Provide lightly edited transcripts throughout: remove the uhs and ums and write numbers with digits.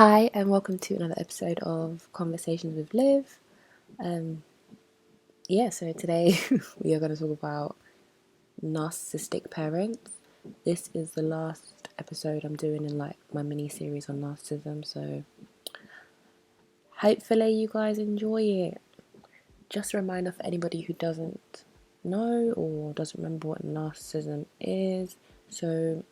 Hi, and welcome to another episode of Conversations with Liv. So today we are going to talk about narcissistic parents. This is the last episode I'm doing in my mini series on narcissism, so hopefully you guys enjoy it. Just a reminder for anybody who doesn't know or doesn't remember what narcissism is. So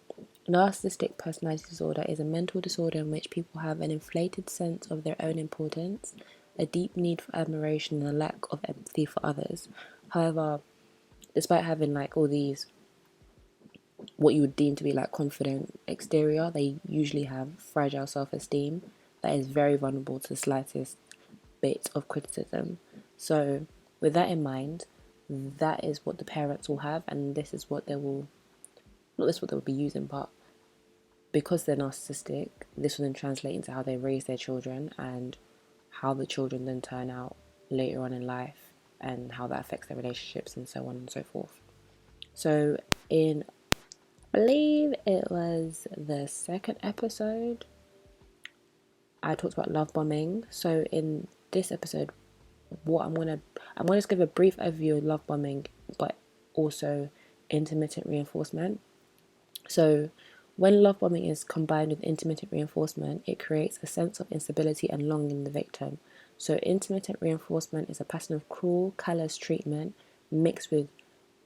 narcissistic personality disorder is a mental disorder in which people have an inflated sense of their own importance, a deep need for admiration, and a lack of empathy for others. However, despite having all these, what you would deem to be confident exterior, they usually have fragile self-esteem that is very vulnerable to the slightest bit of criticism. So, with that in mind, that is what the parents will have, and this is what they will, not this what they will be using, but because they're narcissistic, this will then translate into how they raise their children and how the children then turn out later on in life and how that affects their relationships and so on and so forth. So in, I believe it was the second episode, I talked about love bombing. So in this episode, I'm gonna just give a brief overview of love bombing, but also intermittent reinforcement. So when love bombing is combined with intermittent reinforcement, it creates a sense of instability and longing in the victim. So intermittent reinforcement is a pattern of cruel, callous treatment mixed with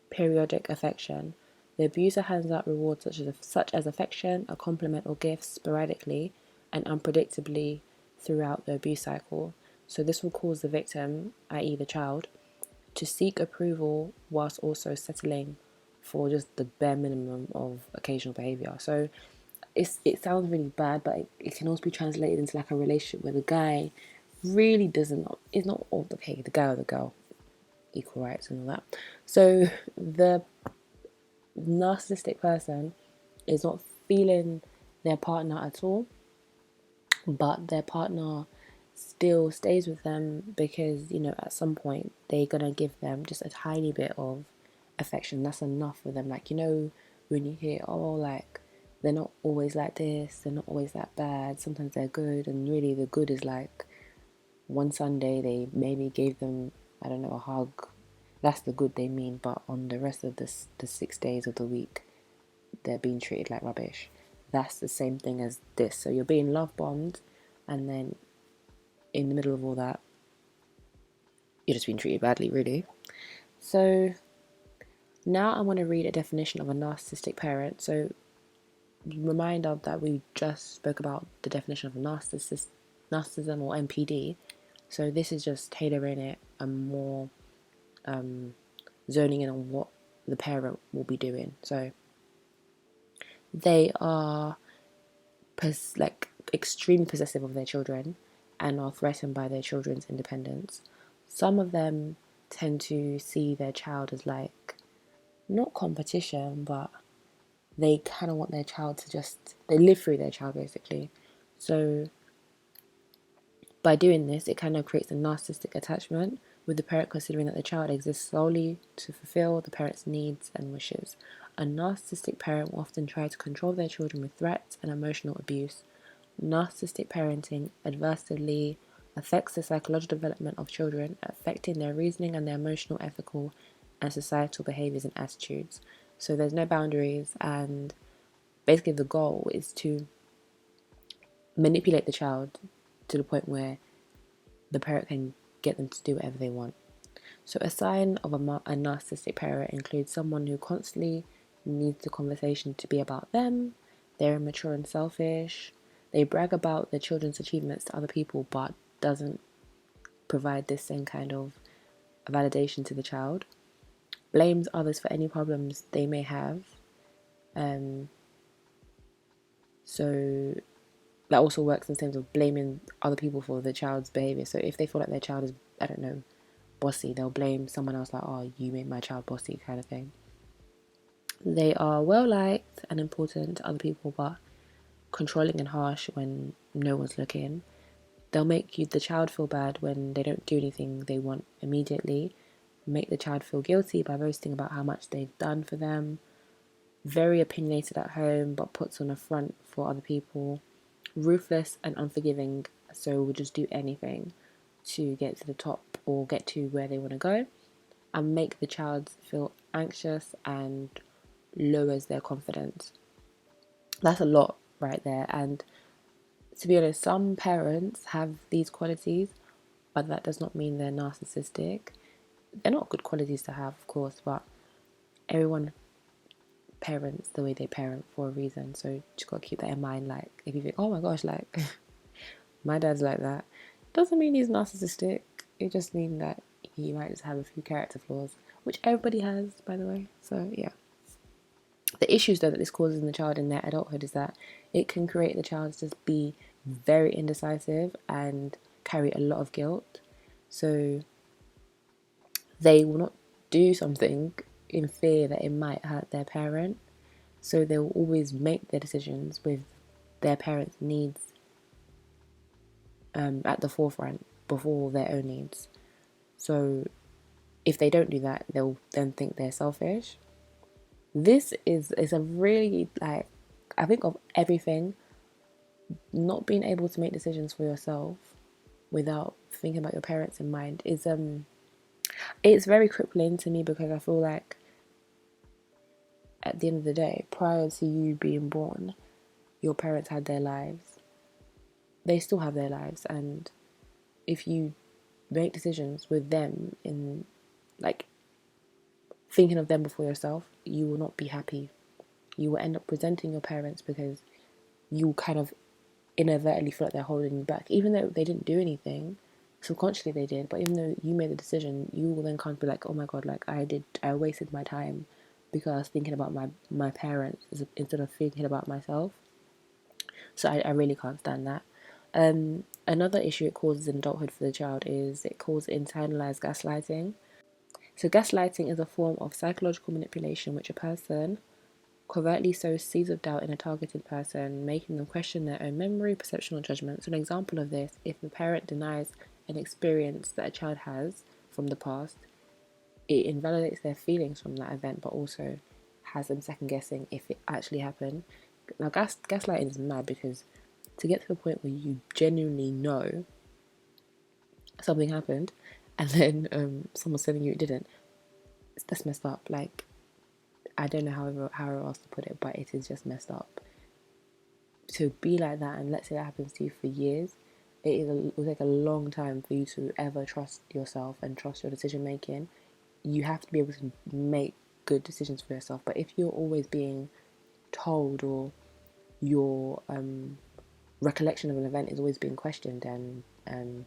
periodic affection. The abuser hands out rewards such as affection, a compliment, or gifts sporadically and unpredictably throughout the abuse cycle. So this will cause the victim, i.e. the child, to seek approval whilst also settling for just the bare minimum of occasional behaviour. So it sounds really bad, but it can also be translated into a relationship where the guy really is not okay, the guy or the girl, equal rights and all that. So the narcissistic person is not feeling their partner at all, but their partner still stays with them because, at some point they're gonna give them just a tiny bit of affection. That's enough for them. When you hear, they're not always like this, they're not always that bad, sometimes they're good, and really the good is one Sunday they maybe gave them, I don't know, a hug. That's the good they mean, but on the rest of the 6 days of the week, they're being treated like rubbish. That's the same thing as this. So you're being love bombed, and then in the middle of all that, you're just being treated badly, really. So now I want to read a definition of a narcissistic parent. So reminder that we just spoke about the definition of a narcissism or NPD. So this is just tailoring it and more zoning in on what the parent will be doing. So they are extremely possessive of their children and are threatened by their children's independence. Some of them tend to see their child as not competition, but they kind of want their child to they live through their child basically. So by doing this, it kind of creates a narcissistic attachment, with the parent considering that the child exists solely to fulfill the parent's needs and wishes. A narcissistic parent will often try to control their children with threats and emotional abuse. Narcissistic parenting adversely affects the psychological development of children, affecting their reasoning and their emotional, ethical, and societal behaviors and attitudes. So there's no boundaries, and basically the goal is to manipulate the child to the point where the parent can get them to do whatever they want. So a sign of a narcissistic parent includes someone who constantly needs the conversation to be about them. They're immature and selfish. They brag about their children's achievements to other people, but doesn't provide this same kind of validation to the child. Blames others for any problems they may have. So that also works in terms of blaming other people for the child's behavior. So if they feel like their child is, I don't know, bossy, they'll blame someone else, oh, you made my child bossy, kind of thing. They are well liked and important to other people, but controlling and harsh when no one's looking. They'll make the child feel bad when they don't do anything they want immediately. Make the child feel guilty by boasting about how much they've done for them. Very opinionated at home, but puts on a front for other people. ruthless and unforgiving, so will just do anything to get to the top or get to where they want to go, and make the child feel anxious and lowers their confidence. That's a lot right there. And to be honest, some parents have these qualities, but that does not mean they're narcissistic. They're not good qualities to have, of course, but everyone parents the way they parent for a reason. So just gotta keep that in mind. Like, if you think, oh my gosh, like my dad's like that, doesn't mean he's narcissistic. It just means that he might just have a few character flaws, which everybody has, by the way. So yeah. The issues though that this causes in the child in their adulthood is that it can create the child to just be very indecisive and carry a lot of guilt. So they will not do something in fear that it might hurt their parent. So they will always make their decisions with their parents' needs at the forefront before their own needs. So if they don't do that, they'll then think they're selfish. This is a really, like, I think of everything, not being able to make decisions for yourself without thinking about your parents in mind is it's very crippling to me, because I feel like at the end of the day, prior to you being born, your parents had their lives. They still have their lives, and if you make decisions with them in, like, thinking of them before yourself, you will not be happy. You will end up resenting your parents because you kind of inadvertently feel like they're holding you back, even though they didn't do anything. Subconsciously they did, but even though you made the decision, you will then can't be like, oh my god, like I wasted my time because I was thinking about my parents instead of thinking about myself. So I really can't stand that. Another issue it causes in adulthood for the child is it causes internalized gaslighting. So gaslighting is a form of psychological manipulation which a person covertly sows seeds of doubt in a targeted person, making them question their own memory, perception, or judgment. So an example of this, if a parent denies an experience that a child has from the past, it invalidates their feelings from that event, but also has them second guessing if it actually happened. Now, gaslighting is mad, because to get to the point where you genuinely know something happened and then someone's telling you it didn't, that's messed up. Like, I don't know how else to put it, but it is just messed up. To be like that, and let's say that happens to you for years, it will take a long time for you to ever trust yourself and trust your decision making. You have to be able to make good decisions for yourself. But if you're always being told, or your recollection of an event is always being questioned and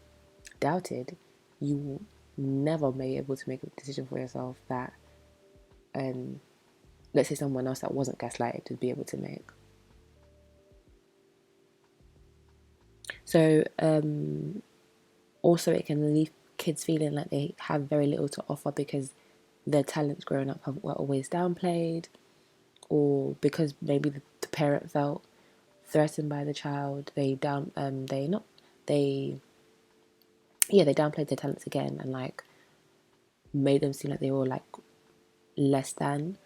doubted, you will never be able to make a decision for yourself that let's say someone else that wasn't gaslighted to be able to make. So also it can leave kids feeling like they have very little to offer because their talents growing up were always downplayed, or because maybe the parent felt threatened by the child, they downplayed their talents again, and like made them seem like they were like less than.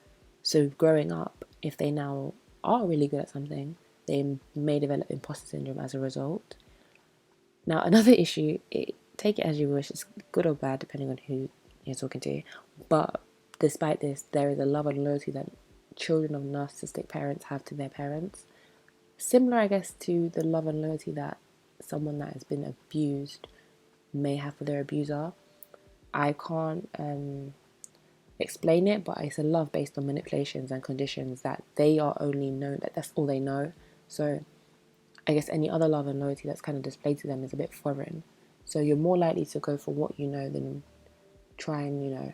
So growing up, if they now are really good at something, they may develop imposter syndrome as a result. Now, another issue, take it as you wish, it's good or bad depending on who you're talking to, but despite this, there is a love and loyalty that children of narcissistic parents have to their parents. Similar, I guess, to the love and loyalty that someone that has been abused may have for their abuser. I can't explain it, but it's a love based on manipulations and conditions that they are only known, that's all they know. So I guess any other love and loyalty that's kind of displayed to them is a bit foreign. So you're more likely to go for what you know than try and,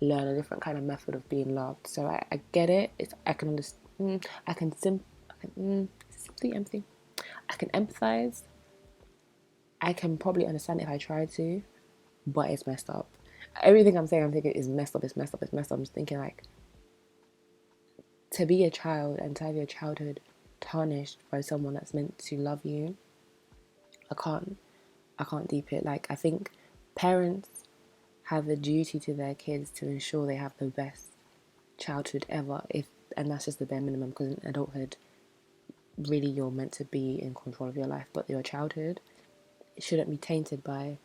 learn a different kind of method of being loved. So I get it. I can understand. Sympathy, empathy. I can empathize. I can probably understand if I try to, but it's messed up. Everything I'm thinking is messed up. It's messed up. It's messed up. I'm just thinking, like, to be a child and to have your childhood tarnished by someone that's meant to love you, I can't deep it. Like, I think parents have a duty to their kids to ensure they have the best childhood ever, and that's just the bare minimum, because in adulthood really you're meant to be in control of your life, but your childhood, it shouldn't be tainted by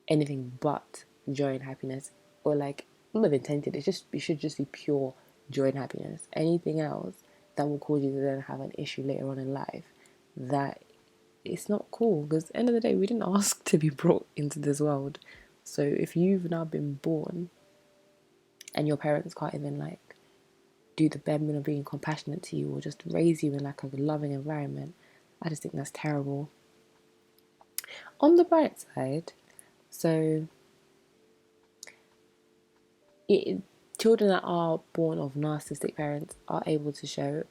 anything but joy and happiness, or like not even tainted. It should just be pure joy and happiness. Anything else that will cause you to then have an issue later on in life, that it's not cool, because at the end of the day we didn't ask to be brought into this world. So if you've now been born and your parents can't even like do the bare minimum of being compassionate to you or just raise you in like a loving environment, I just think that's terrible. On the bright side, so it, children that are born of narcissistic parents are able to show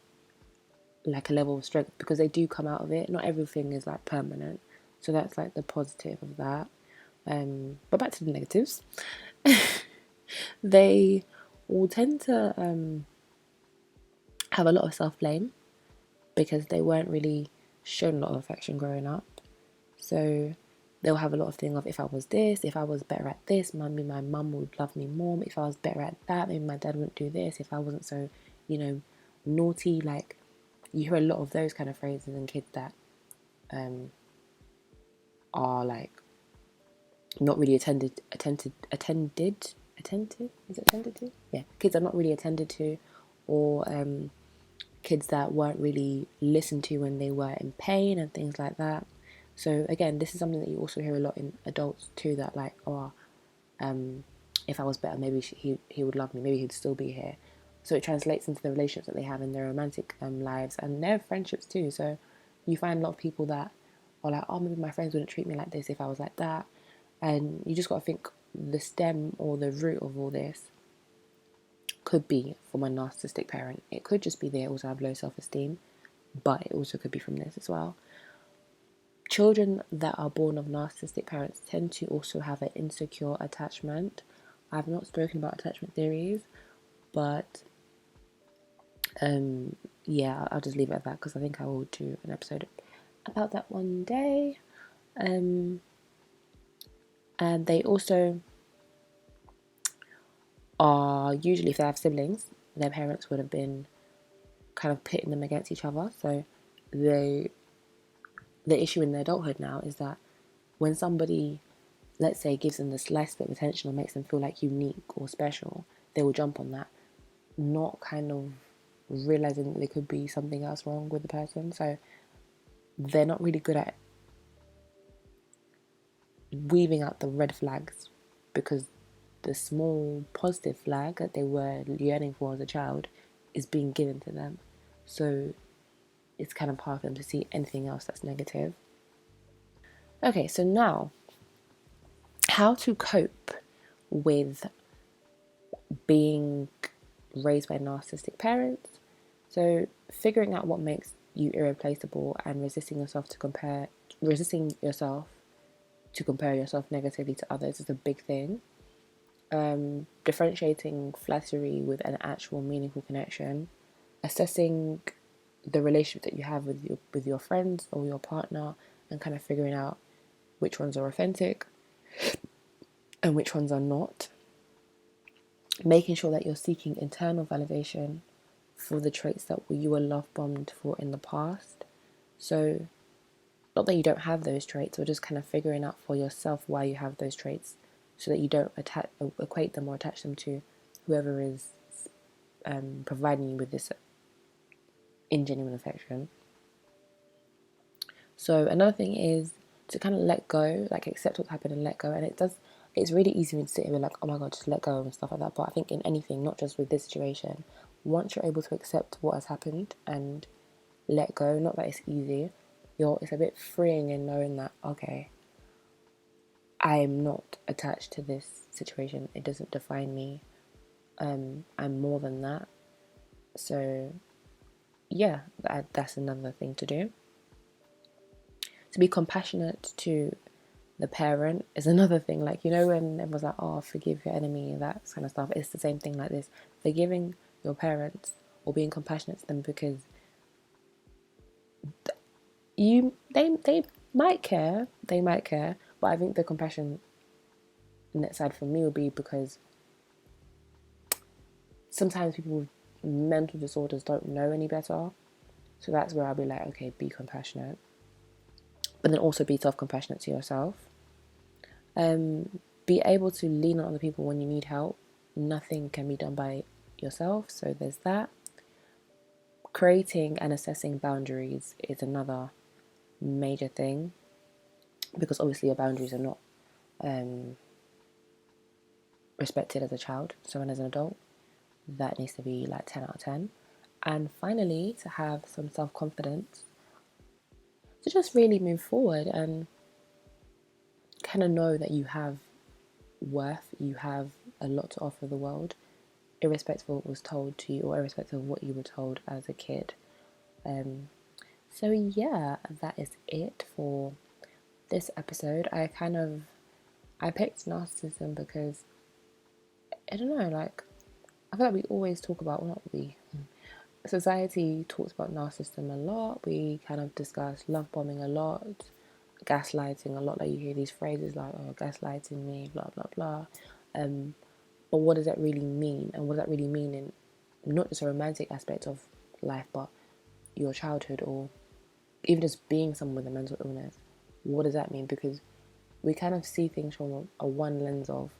like a level of strength because they do come out of it. Not everything is like permanent, so that's like the positive of that. But back to the negatives. They will tend to have a lot of self-blame because they weren't really shown a lot of affection growing up. So they'll have a lot of things of, if I was this, if I was better at this, maybe my mum would love me more. If I was better at that, maybe my dad wouldn't do this. If I wasn't so, naughty, like you hear a lot of those kind of phrases in kids that are like not really attended. Is it attended to? Yeah, kids are not really attended to, or kids that weren't really listened to when they were in pain and things like that. So again, this is something that you also hear a lot in adults too, that like, if I was better, maybe he would love me, maybe he'd still be here. So it translates into the relationships that they have in their romantic lives and their friendships too. So you find a lot of people that are like, oh, maybe my friends wouldn't treat me like this if I was like that. And you just got to think the stem or the root of all this could be from a narcissistic parent. It could just be they also have low self-esteem, but it also could be from this as well. Children that are born of narcissistic parents tend to also have an insecure attachment. I've not spoken about attachment theories, but yeah, I'll just leave it at that because I think I will do an episode about that one day. And they also are usually, if they have siblings, their parents would have been kind of pitting them against each other. So the issue in their adulthood now is that when somebody, let's say, gives them the slightest bit of attention or makes them feel like unique or special, they will jump on that, not kind of realizing that there could be something else wrong with the person. So they're not really good at weaving out the red flags, because the small positive flag that they were yearning for as a child is being given to them. So it's kind of hard for them to see anything else that's negative. Okay, so now, how to cope with being raised by narcissistic parents. So figuring out what makes you irreplaceable and resisting yourself to compare yourself negatively to others is a big thing. Differentiating flattery with an actual meaningful connection, assessing the relationship that you have with your friends or your partner, and kind of figuring out which ones are authentic and which ones are not. Making sure that you're seeking internal validation for the traits that you were love bombed for in the past. So not that you don't have those traits, or just kind of figuring out for yourself why you have those traits, so that you don't equate them or attach them to whoever is providing you with this ingenuine affection. So another thing is to kind of let go, like accept what's happened and let go. And it's really easy to sit here and be like, oh my God, just let go and stuff like that. But I think in anything, not just with this situation, once you're able to accept what has happened and let go, not that it's easy, it's a bit freeing in knowing that, okay, I am not attached to this situation. It doesn't define me. I'm more than that. So yeah, that's another thing to do. To be compassionate to the parent is another thing. Like, when everyone's like, oh, forgive your enemy, that kind of stuff. It's the same thing like this. Forgiving your parents or being compassionate to them, because they might care, but I think the compassion side for me will be because sometimes people with mental disorders don't know any better. So that's where I'll be like, okay, be compassionate, but then also be self-compassionate to yourself. Be able to lean on other people when you need help. Nothing can be done by yourself, so there's that. Creating and assessing boundaries is another major thing, because obviously your boundaries are not respected as a child, so when as an adult, that needs to be like 10 out of 10. And finally, to have some self-confidence to just really move forward and kind of know that you have worth, you have a lot to offer the world, irrespective of what was told to you or irrespective of what you were told as a kid. So yeah, that is it for this episode. I picked narcissism because I don't know, like I feel like we always talk about, well, not we, society talks about narcissism a lot. We kind of discuss love bombing a lot, gaslighting a lot. Like you hear these phrases like, "Oh, gaslighting me," blah blah blah. But what does that really mean? And what does that really mean in not just a romantic aspect of life, but your childhood or even just being someone with a mental illness? What does that mean? Because we kind of see things from a one lens of,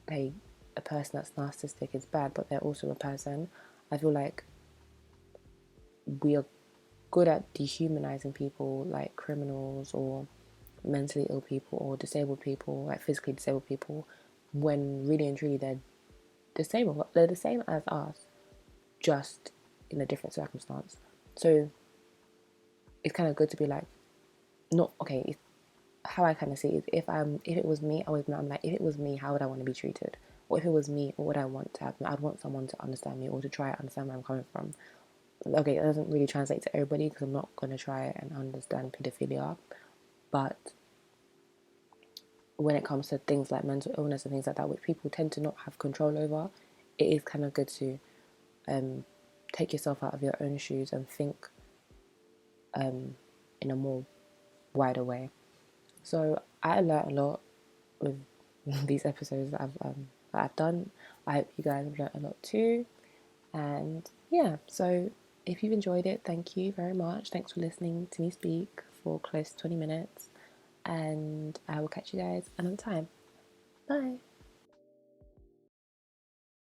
hey, a person that's narcissistic is bad, but they're also a person. I feel like we are good at dehumanizing people like criminals or mentally ill people or disabled people, like physically disabled people, when really and truly they're disabled. They're the same as us, just in a different circumstance. So it's kind of good to be like, not okay. How I kind of see it is, if it was me, I'm like, if it was me, how would I want to be treated? Or if it was me, what would I want to happen? I'd want someone to understand me or to try to understand where I'm coming from. Okay, it doesn't really translate to everybody because I'm not going to try and understand pedophilia, but when it comes to things like mental illness and things like that, which people tend to not have control over, it is kind of good to take yourself out of your own shoes and think in a more wider way. So I learned a lot with these episodes that I've done. I hope you guys have learned a lot too. And yeah, so if you've enjoyed it, thank you very much. Thanks for listening to me speak for close to 20 minutes. And I will catch you guys another time. Bye.